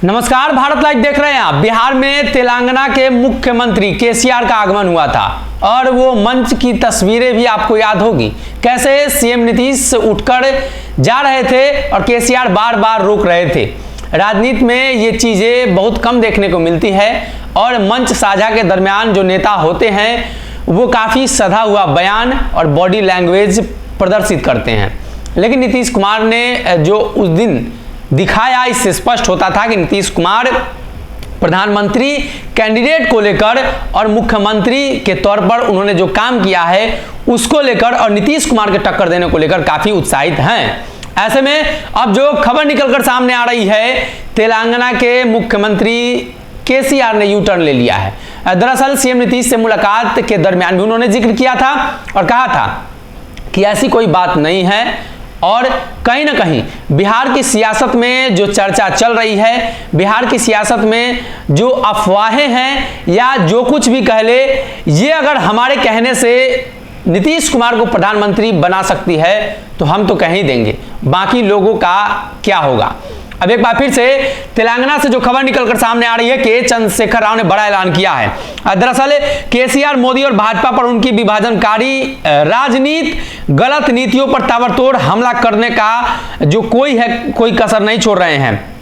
नमस्कार, भारत लाइव देख रहे हैं आप। बिहार में तेलंगाना के मुख्यमंत्री केसीआर का आगमन हुआ था और वो मंच की तस्वीरें भी आपको याद होगी। कैसे सीएम नीतीश उठकर जा रहे थे और केसीआर बार बार रोक रहे थे। राजनीति में ये चीजें बहुत कम देखने को मिलती है और मंच साझा के दरमियान जो नेता होते हैं वो काफी सधा हुआ बयान और बॉडी लैंग्वेज प्रदर्शित करते हैं। लेकिन नीतीश कुमार ने जो उस दिन दिखाया, इससे स्पष्ट होता था कि नीतीश कुमार प्रधानमंत्री कैंडिडेट को लेकर और मुख्यमंत्री के तौर पर उन्होंने जो काम किया है उसको लेकर और नीतीश कुमार के टक्कर देने को लेकर काफी उत्साहित हैं। ऐसे में अब जो खबर निकलकर सामने आ रही है, तेलंगाना के मुख्यमंत्री केसीआर ने यू टर्न ले लिया है। दरअसल सीएम नीतीश से मुलाकात के दरमियान भी उन्होंने जिक्र किया था और कहा था कि ऐसी कोई बात नहीं है और कहीं ना कहीं बिहार की सियासत में जो चर्चा चल रही है, बिहार की सियासत में जो अफवाहें हैं या जो कुछ भी कह ले, ये अगर हमारे कहने से नीतीश कुमार को प्रधानमंत्री बना सकती है तो हम तो कह ही देंगे, बाकी लोगों का क्या होगा। अब एक बार फिर से तेलंगाना से जो खबर निकलकर सामने आ रही है कि चंद्रशेखर राव ने बड़ा ऐलान किया है। दरअसल केसीआर, मोदी और भाजपा पर उनकी विभाजनकारी राजनीति, गलत नीतियों पर ताबड़तोड़ हमला करने का जो कोई कसर नहीं छोड़ रहे हैं।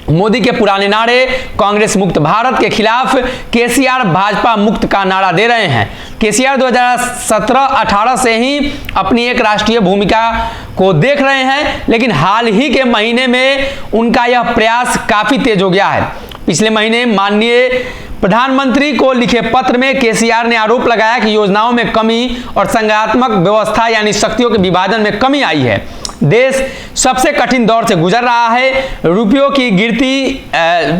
मोदी के पुराने नारे कांग्रेस मुक्त भारत के खिलाफ केसीआर भाजपा मुक्त का नारा दे रहे हैं। केसीआर 2017-18 से ही अपनी एक राष्ट्रीय भूमिका को देख रहे हैं, लेकिन हाल ही के महीने में उनका यह प्रयास काफी तेज हो गया है। पिछले महीने माननीय प्रधानमंत्री को लिखे पत्र में केसीआर ने आरोप लगाया कि योजनाओं में कमी और संघात्मक व्यवस्था यानी शक्तियों के विभाजन में कमी आई है। देश सबसे कठिन दौर से गुजर रहा है। रुपयों की गिरती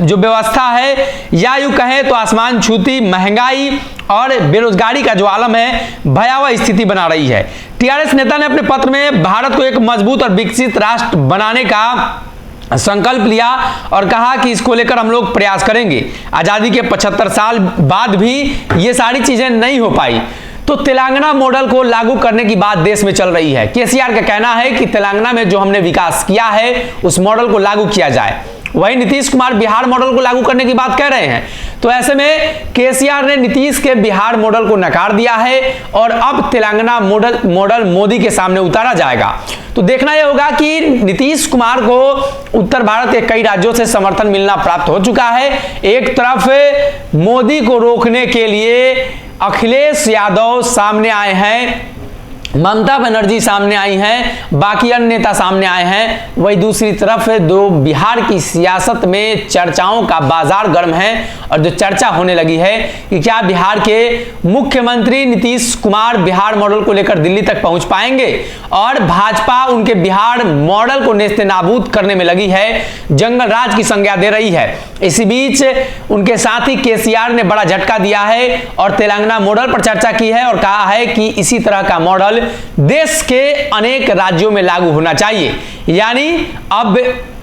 जो व्यवस्था है या यूं कहें तो आसमान छूती महंगाई और बेरोजगारी का जो आलम है, भयावह स्थिति बना रही है। टीआरएस नेता ने अपने पत्र में भारत को एक मजबूत और विकसित राष्ट्र बनाने का संकल्प लिया और कहा कि इसको लेकर हम लोग प्रयास करेंगे। आजादी के 75 साल बाद भी ये सारी चीजें नहीं हो पाई, तो तेलंगाना मॉडल को लागू करने की बात देश में चल रही है। केसीआर का कहना है कि तेलंगाना में जो हमने विकास किया है उस मॉडल को लागू किया जाए। वहीं नीतीश कुमार बिहार मॉडल को लागू करने की बात कह रहे हैं। तो ऐसे में केसीआर ने नीतीश के बिहार मॉडल को नकार दिया है और अब तेलंगाना मॉडल मोदी के सामने उतारा जाएगा। तो देखना यह होगा कि नीतीश कुमार को उत्तर भारत के कई राज्यों से समर्थन मिलना प्राप्त हो चुका है। एक तरफ मोदी को रोकने के लिए अखिलेश यादव सामने आए हैं, ममता बनर्जी सामने आई हैं, बाकी अन्य नेता सामने आए हैं। वही दूसरी तरफ दो बिहार की सियासत में चर्चाओं का बाजार गर्म है और जो चर्चा होने लगी है कि क्या बिहार के मुख्यमंत्री नीतीश कुमार बिहार मॉडल को लेकर दिल्ली तक पहुंच पाएंगे और भाजपा उनके बिहार मॉडल को नेस्तनाबूद करने में लगी है, जंगल राज की संज्ञा दे रही है। इसी बीच उनके साथ ही केसीआर ने बड़ा झटका दिया है और तेलंगाना मॉडल पर चर्चा की है और कहा है कि इसी तरह का मॉडल देश के अनेक राज्यों में लागू होना चाहिए। यानी अब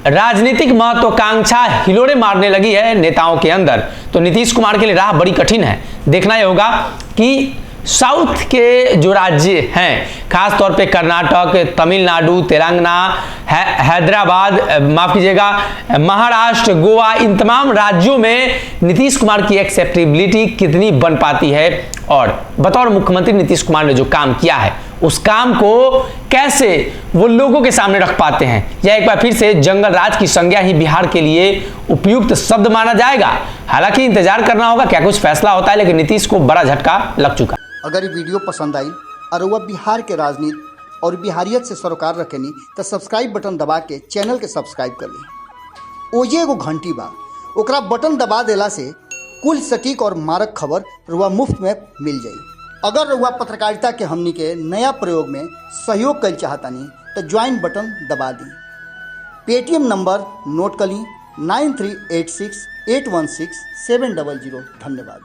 राजनीतिक महत्वाकांक्षा हिलोरे मारने लगी है नेताओं के अंदर। तो नीतीश कुमार के लिए राह बड़ी कठिन है। देखना यह होगा कि साउथ के जो राज्य हैं, खास तौर पे कर्नाटक, तमिलनाडु, तेलंगाना, हैदराबाद, माफ कीजिएगा, महाराष्ट्र, गोवा, इन तमाम राज्यों में नीतीश कुमार की एक्सेप्टेबिलिटी कितनी बन पाती है और बतौर मुख्यमंत्री नीतीश कुमार ने जो काम किया है उस काम को कैसे वो लोगों के सामने रख पाते हैं। या एक बार फिर से जंगल राज की संज्ञा ही बिहार के लिए उपयुक्त शब्द माना जाएगा। हालांकि इंतजार करना होगा क्या कुछ फैसला होता है, लेकिन नीतीश को बड़ा झटका लग चुका। अगर ये वीडियो पसंद आई और वह बिहार के राजनीति और बिहारियत से सरोकार रखेनी तो सब्सक्राइब बटन दबा के चैनल के सब्सक्राइब कर ली। ओजे एगो घंटी बा, ओकरा बटन दबा देला से कुल सटीक और मारक खबर रुआ मुफ्त में मिल जाई। अगर रुआ पत्रकारिता के हमनी के नया प्रयोग में सहयोग कर चाहतानी तो ज्वाइन बटन दबा दी। पेटीएम नंबर नोट कर ली 9386816700। धन्यवाद।